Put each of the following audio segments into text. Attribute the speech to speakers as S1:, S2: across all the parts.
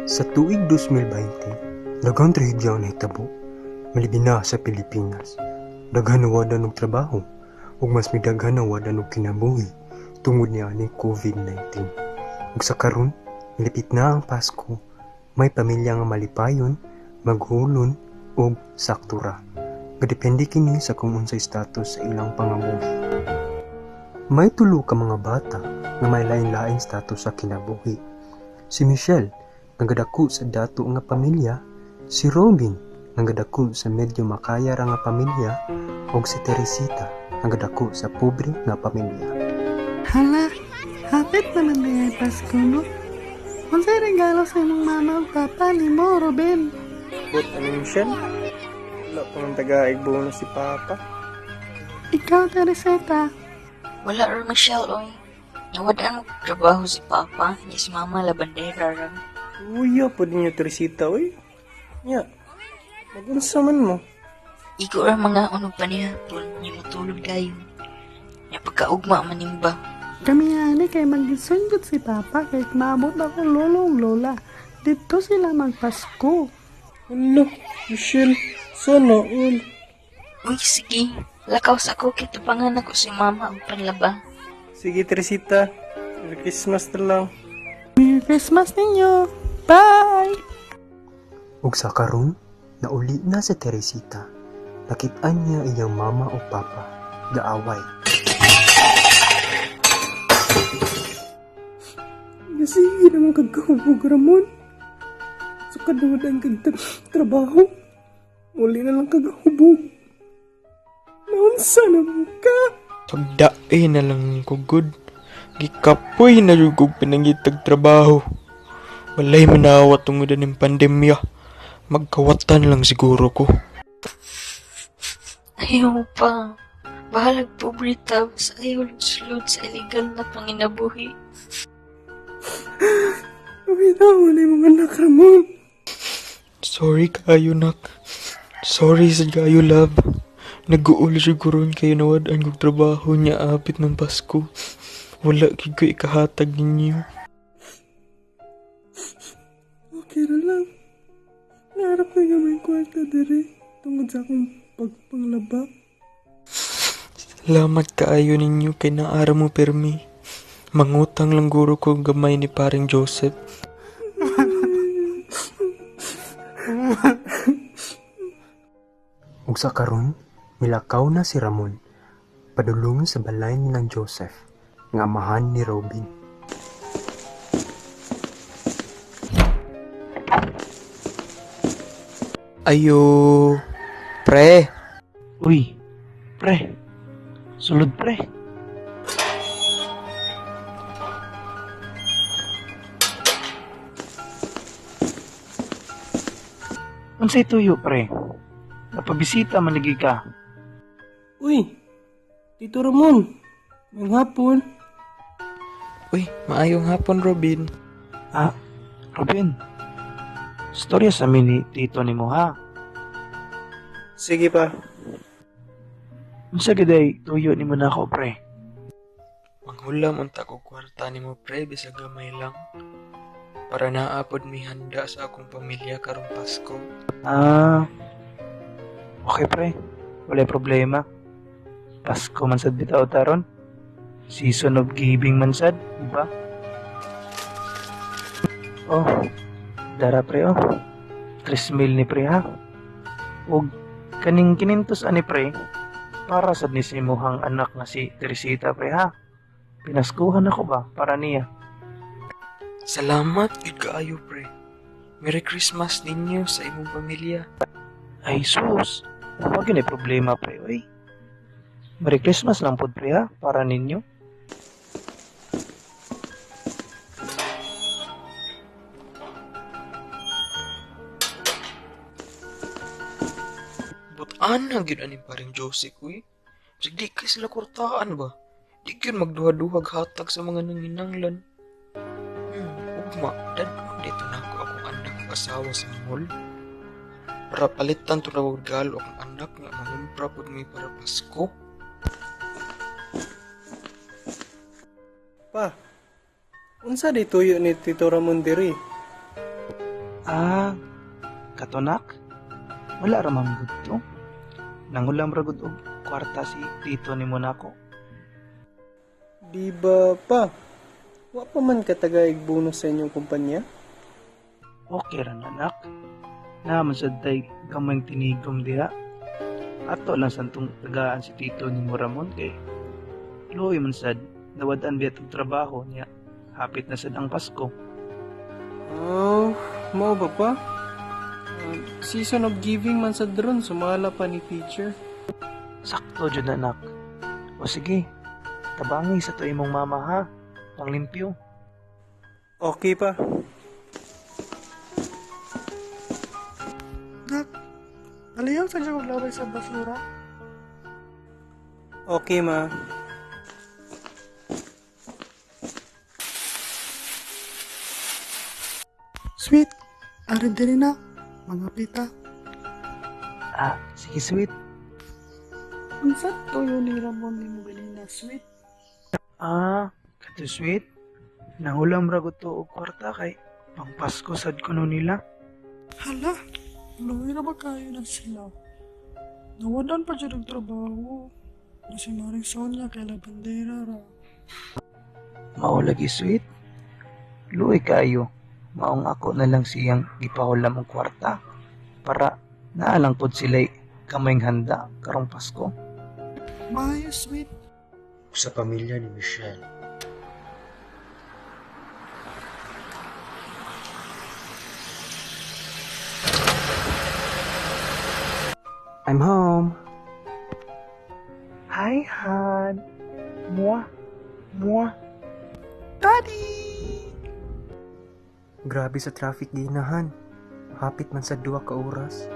S1: Sa tuig 2020, daghang trahedya ang nahitabo, malibin na sa Pilipinas. Daghan na wada ng trabaho, ug mas may daghan na wada ng kinabuhi tungod niya ni COVID-19. Ug sa karon, milipit na ang Pasko, may pamilya nga malipayon, maghulon, ug saktura. Gadepende kini sa kung unsay status sa ilang pangabuhi. May tulo ka mga bata nga may lain-lain status sa kinabuhi. Si Michelle, nga gadako sa dato nga pamilya, si Robin, nga gadako sa medyo makaya ra nga pamilya, ug si Teresita, nga gadako sa pobre nga pamilya.
S2: Hala, hapit naman na yung Pasko, no? Unsay regalo sa imong mama ug papa nimo, Robin?
S1: But ano Michelle? Wala pa ng taga-igbono si Papa.
S2: Ikaw, Teresita.
S3: Wala rin Michelle, oy. Nawadaan mo trabaho si Papa, niya si Mama labandera rin.
S1: Uya po din yung Teresita, oy. Ya, magunsa man mo.
S3: Iko rin mga unong panihapon, niya matulog kayo. Niya pagkaugma manimba.
S2: Kami ani kay mag-isundot si Papa kay maabot ako lolo ug lola. Dito sila magpasko.
S1: Ano, Michelle, sana all.
S3: Uy, sige. Lakaw sa ako kitupangan ako si Mama ang panlaba.
S1: Sige Teresita, Merry Christmas na lang.
S2: Merry Christmas ninyo. Bye!
S1: Ug sa karon, nauli na si Teresita. Nakit-an niya iyang mama o papa, gaaway.
S2: Sige naman kagkahubog, Ramon. Sa kadudan trabaho, muli na lang kagahubog. Naunsa na mo ka?
S4: Pagdae na lang ko good. Gikapoy na yung kong pinangitag trabaho. Walay manawa tungod ng pandemya. Magkawatan lang siguro ko.
S3: Ayaw pa. Bahalag pobre tapos ayaw sulod sa illegal na panginabuhi.
S2: Pabitaw na yung mga anak, Ramon.
S4: Sorry kayo nak. Sorry sa kayo love. Nag-uul siguro kayo nawadaan kong trabaho niya apit ng Pasko. Wala ko ikahatag ninyo.
S2: Okay na lang. Naharap ko yung may kwarta dere tungod sa akong pagpanglaba.
S4: Salamat kaayo ninyo kay naara mo permi. Mangutang lang guro ko gamay ni paring Joseph.
S1: Ug sa karon, milakaw na si Ramon, padulong sa balay ng Joseph, nga amahan ni Robin.
S4: Ayo, pre.
S5: Uy, pre. Sulod, pre. Unsay tuyo, pre? Napabisita maligi ka.
S2: Uy, Tito Ramon. Ngayong hapon.
S4: Uy, maayong hapon Robin.
S5: Ah, Robin. Storya sa amin ni Tito ni mo, ha?
S1: Sige pa.
S5: Unsa giday tuyo ni mo na ako, pre?
S4: Manghulam unta ko kwarta ni mo pre bisag gamay lang. Para naapod mi handa sa akong pamilya karong Pasko.
S5: Ah, okay, pre. Wala problema. Pasko man sad bitaw taron. Season of giving man sad, di ba? Oh, dara pre, oh. 3,000 ni pre, ha? Og kaning kinintos ani pre, para sad ni simuhang anak nga si Teresita, pre, ha? Pinaskuhan ako ba para niya?
S4: Salamat gid kaayo pre. Merry Christmas ninyo sa imong pamilya.
S5: Ay sus, wag na problema pre, oy. Merry Christmas lang pod pre, ha? Para ninyo.
S4: Butan na gyud ani paring Joseph uy. Sig di kay sila kurtaan ba? Di gyud magduha-duhag hatag sa mga nanginanglan. Ugma, dadon dito na ako akong anak ug asawa sa mall. Para palitan to na regalo akong anak nga mangumpra pud mi para Pasko.
S1: Pa, unsa di tuyo ni Tito Ramon diri?
S5: Ah, katonak? Wala ramang gudto. Nangulam ra gud og kwarta si tito ni Monaco.
S6: Di ba pa? Wa pa man katagaig bonus sa inyong kumpanya?
S5: Okay ra anak. Naman sa tay kamayng tinigom diha. Ato lang santong tagaan si tito ni Moramon kay luoy man sad nawad-an biya og trabaho niya. Hapit na sad ang Pasko.
S6: Oh, mao ba pa? Season of giving man sa drone, sumala pa ni teacher.
S5: Sakto jud anak. O sige, tabangi sa to imong mama ha. Panglimpyo.
S6: Okay pa.
S2: Nak, aliyaw sa siya maglaway sa basura.
S6: Okay, ma.
S2: Sweet, arin din na. Mga pita.
S5: Ah, sige sweet.
S2: Unsa toyo ni Ramon ni Mugalina, sweet?
S5: Ah, kato sweet. Nangulam ra gud to og kwarta kay pang Pasko sad kuno nila.
S2: Hala, luwi na ba kayo na sila? Nawadan pa siya ng trabaho. Na si Maring Sonia kay La Bandera ra.
S5: Mao lagi sweet. Luoy kayo. Maong ako na lang siyang gipahulam og kwarta para naalang pod sila'y kamayng handa karong Pasko.
S2: Maayo, sweet.
S1: Sa pamilya ni Michelle. I'm home.
S5: Hi, Han. Mua. Mua.
S2: Daddy!
S1: Grabe sa traffic ginahan. Hapit man sa 2 ka oras.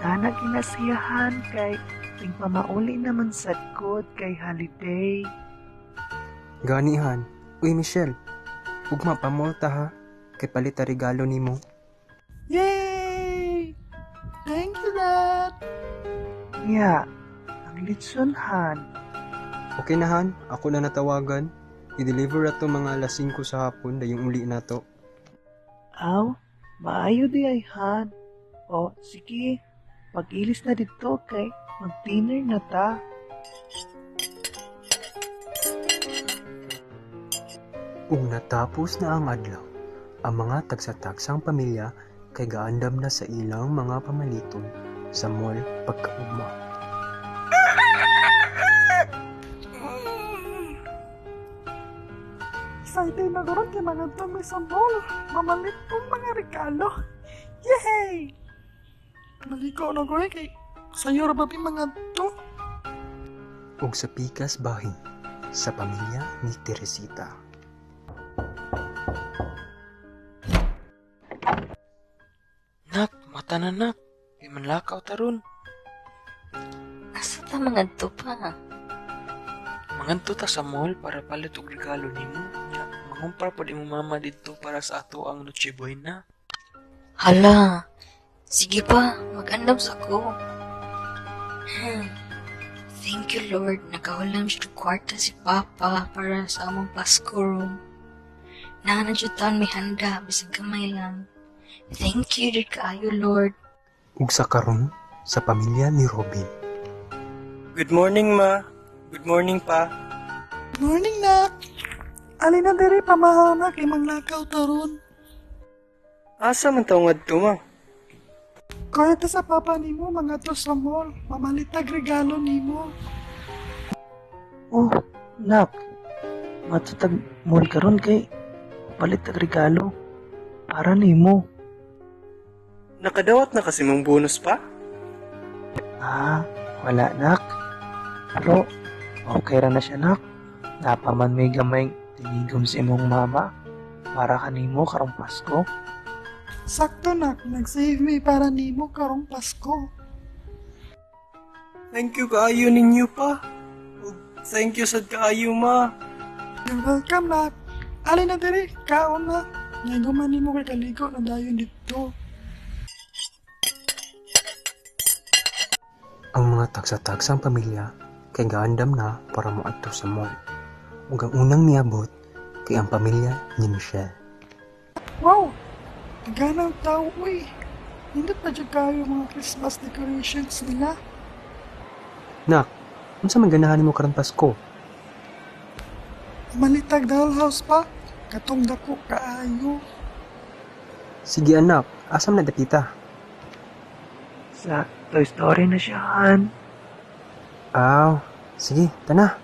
S5: Nga na ginasiyahan kay tingpamauli naman sad kod kay holiday.
S1: Ganihan. Uy, Michelle. Ugma pa multa ha. Kay palit a regalo nimo.
S2: Yay! Thank you, Dad!
S5: Yeah, ang litson Han.
S1: Okay na han. Ako na natawagan. I-deliver ato mga alas 5 sa hapon dayong uli nato.
S5: Aw, maayo di ay Han. O, sige. Pag-ilis na dito kay mag-dinner na ta.
S1: Ug natapos na ang adlaw, ang mga tagsa-tagsang pamilya kay gaandam na sa ilang mga pamaliton sa mall pagkaugma.
S2: Excited na doon kay mga dami sa mall. Mamalit pong mga regalo. Yay! Maliko na ko kay sayo ra ba mga to?
S1: Ug sa pikas bahin sa pamilya ni Teresita.
S4: Nak, mata na nak. Di man lakaw taron.
S3: Asa ta mga to pa?
S4: Manganto ta sa mall para palit og regalo nimo. Nya, mangumpra pod imong mama didto para sa ato ang Noche Buena.
S3: Hala, sige pa, mag-andam sa ko. Thank you, Lord. Nakahulam siya ng kwarta si Papa para sa among Pasko room. Nanadyutan may handa, bisag kamay lang. Thank you, Lord kaayo, Lord.
S1: Ug sa karon sa pamilya ni Robin.
S6: Good morning, ma. Good morning, pa.
S2: Morning, Nak! Alin na diri pamahana kay manglakaw taron.
S6: Asa man taong adto, ma?
S2: Kaya ta sa papa nimo mga to sa mall. Mamalitag regalo nimo.
S5: Oh, nak. Matutag mall karon kay palit og regalo para nimo.
S6: Nakadawat na kasi mong bonus pa?
S5: Ah, wala nak. Pero okay ra na siya nak. Napaman may gamay tinigom sa imong mama para kanimo karong Pasko.
S2: Sakto, Nak. Nag-save me para nimo karong Pasko.
S6: Thank you kaayo ninyo, pa. Ug thank you sad kaayo, ma.
S2: You're welcome, Nak. Alin na diri, kaon na. Ngayon man nimo kay kaligo na dayon dito.
S1: Ang mga tagsa-tagsang pamilya kay gaandam na para moadto sa mall. Ug ang unang miabot kay ang pamilya ni Michelle.
S2: Wow! Ganang tao, uy. Hindi pa dyan kayo mga Christmas decorations nila.
S1: Nak, unsa man ganahan mo karon Pasko?
S2: Malitag dollhouse pa. Katong dako kaayo.
S1: Sige anak, asam na dapita?
S5: Sa Toy Story na siya, Han.
S1: Sige, tana.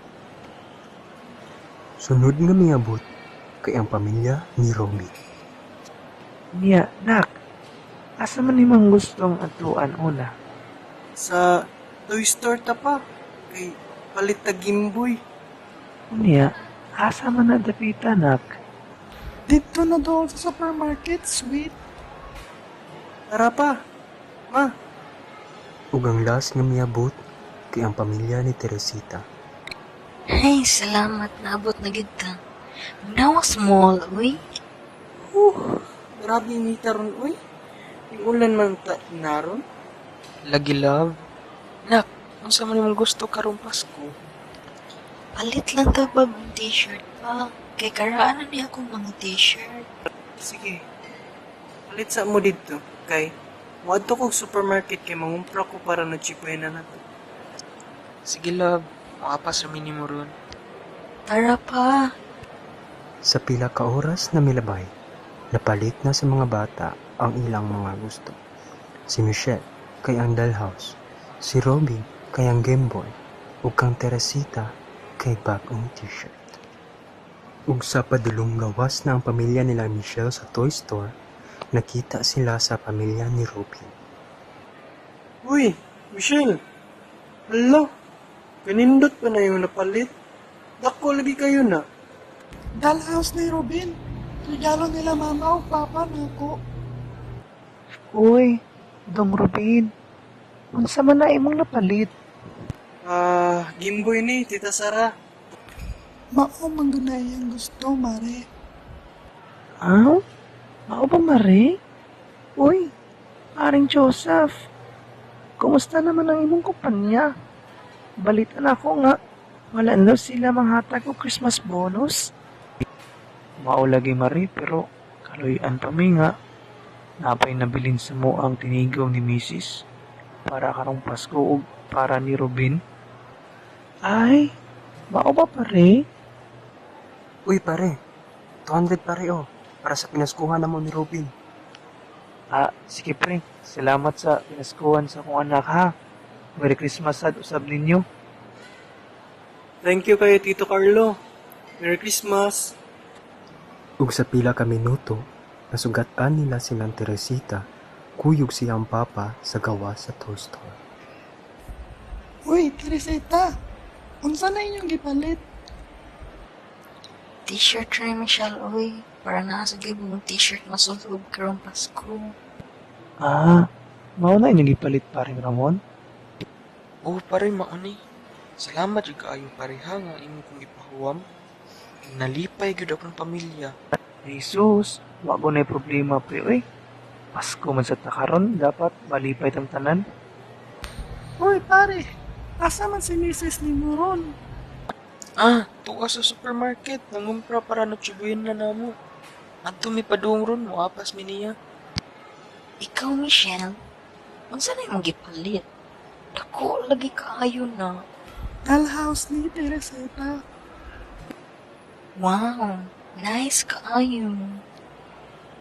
S1: Sunod nga miabot kay ang pamilya ni Romy.
S5: Niya, nak. Asa man imong gustong atuan una?
S6: Sa toy store ta pa. Kay palit ta Gimboy.
S5: Niya, asa man na dapita, nak?
S2: Dito na doon sa supermarket, sweet.
S6: Tara pa. Ma,
S1: Ug ang last nga miabot kay ang pamilya ni Teresita.
S3: Ay, salamat naabot na gid ka. Now small, uy.
S6: grabe inita ron, uy. Yung ulan man ta naron.
S4: Lagi love. Nak, unsa man imong gusto karong Pasko?
S3: Palit lang ta bagong t-shirt pa. Kay karaanan niya akong mga t-shirt.
S6: Sige. Palit sa mo dito. Kay, wadto kog supermarket kay mangumpra ko para na chipuin na nato.
S4: Sige love, makapas ra minimo ron.
S3: Tara pa.
S1: Sa pila ka oras na milabay, napalit na sa mga bata ang ilang mga gusto. Si Michelle kay ang dollhouse, si Robin kay ang Game Boy, ug kang Teresita kay bagong t-shirt. Ug sa padulong gawas na ang pamilya nila Michelle sa toy store, nakita sila sa pamilya ni Robin.
S6: Uy, Michelle. Hala, kanindot pa na yung napalit. Dako lagi kayo na.
S2: Dollhouse ni Robin. Regalo nila mama o papa na ako.
S5: Uy, Dong Robin. Unsa man na imong napalit?
S6: Gimboy ni, Tita Sara.
S2: Mao manggunay ang gusto, mare.
S5: Ah? Mao ba, Mare? Uy, Paring Joseph. Kumusta naman ang imong kumpanya? Balitan ako nga. Wala na daw sila manghatag og Christmas bonus. Mao lagi, Mare, pero kaluyan pa mi nga. Napay nabilin sa mo ang tinigaw ni Mrs. para karong Pasko ug para ni Robin. Ay, mao ba, pare?
S1: Uy pare, 200 pare para sa pinaskuhan na mo ni Robin.
S5: Sige pre. Salamat sa pinaskuhan sa akong anak ha. Merry Christmas sad usab ninyo.
S6: Thank you kayo, Tito Carlo. Merry Christmas.
S1: Ug sa pila ka minuto, nasugatan nila silang Teresita, kuyog siyang papa sa gawa sa toy store.
S2: Uy, Teresita. Unsa na inyong gipalit?
S3: T-shirt rin, Michelle, uy. Para nasa gibong t-shirt masulog karong Pasko.
S5: Mao na inyong ipalit paring Ramon?
S4: Oh, pare mauni. Salamat jud kaayo pareha nga imo kong ipahuwam. Nalipay gyud akong pamilya.
S5: Jesus, wa ko na problema pre oy. Pasko man sa takaron, dapat malipay tang tanan.
S2: Uy, pare. Asa man si Mrs. ni Muron?
S4: Tuwa sa supermarket. Nangumpra para natsubuhin na namo. Adto mi padung ron, muapas mi niya.
S3: Ikaw, Michelle, unsa na imong gipalit? Dako lagi kaayo na.
S2: Dollhouse ni Teresita.
S3: Wow, nice kaayo.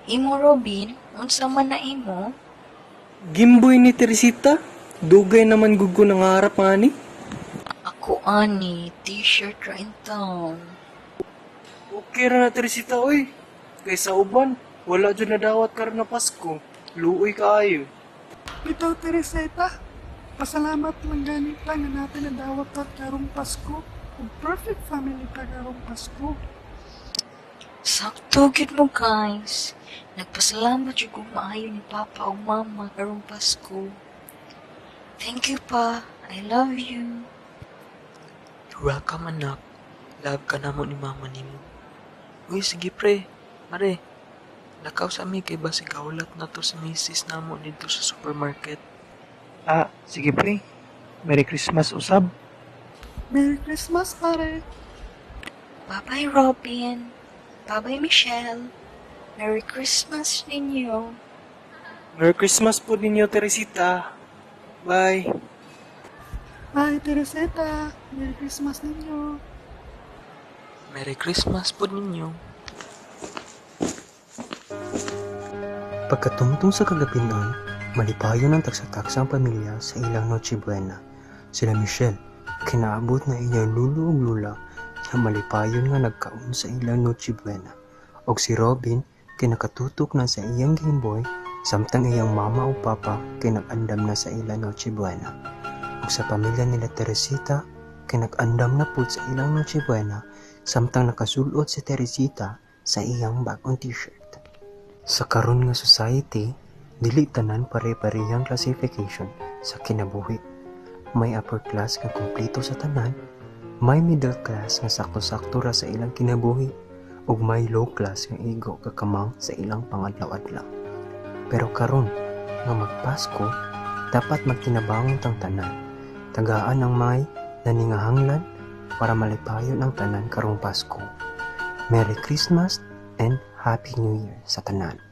S3: Imo, Robin, unsa man na imo?
S6: Gimboy ni Teresita. Dugay naman gugo ng harap nga ni.
S3: Ako ani, t-shirt ra in town.
S6: Okay ra na Teresita, oy. Kaysa uban, wala dyan nadawat ka rin na Pasko. Luoy kaayo.
S2: Ito, Teresita. Pasalamat lang ganit lang na natin nadawat at karong Pasko. Ug perfect family ta karong Pasko.
S3: Sakto gid mo, guys. Nagpasalamat jud kong maayo ni Papa ug Mama karong Pasko. Thank you, Pa. I love you.
S4: You're welcome, anak. Love ka na mo ni mama nimo. Uy, sige pre. Mare, lakaw sa amin kay basi kaulat na to si Mrs. namo dito sa supermarket.
S5: Sige pre. Merry Christmas usab.
S2: Merry Christmas, pare.
S3: Bye-bye, Robin. Bye-bye, Michelle. Merry Christmas ninyo.
S5: Merry Christmas po ninyo, Teresita. Bye.
S2: Bye, Teresita. Merry Christmas ninyo.
S4: Merry Christmas po ninyo.
S1: Pagkatungtong sa kagabinon, malipayon ang taksa-taksa ang pamilya sa ilang Noche Buena. Sila Michelle, kinaabot na iyang lulo ug lula, nga malipayon nga nagkaon sa ilang Noche Buena. Og si Robin, kinakatutok na sa iyang Game Boy, samtang iyang mama o papa kinag-andam na sa ilang Noche Buena. Ug sa pamilya nila Teresita, kinag-andam na pud sa ilang Noche Buena, samtang nakasulot si Teresita sa iyang bagong t-shirt. Sa karon nga society, dili tanan pare-parehang classification sa kinabuhi. May upper class nga kumpleto sa tanan, may middle class nga sakto-sakto ra sa ilang kinabuhi, ug may low class nga igo kakamang sa ilang pangadlaw-adlaw. Pero karon nga magpasko, dapat magkinabangon tang tanan. Tagaan ang may naningahanglan para malipayon ang tanan karong Pasko. Merry Christmas and Happy New Year sa tanan.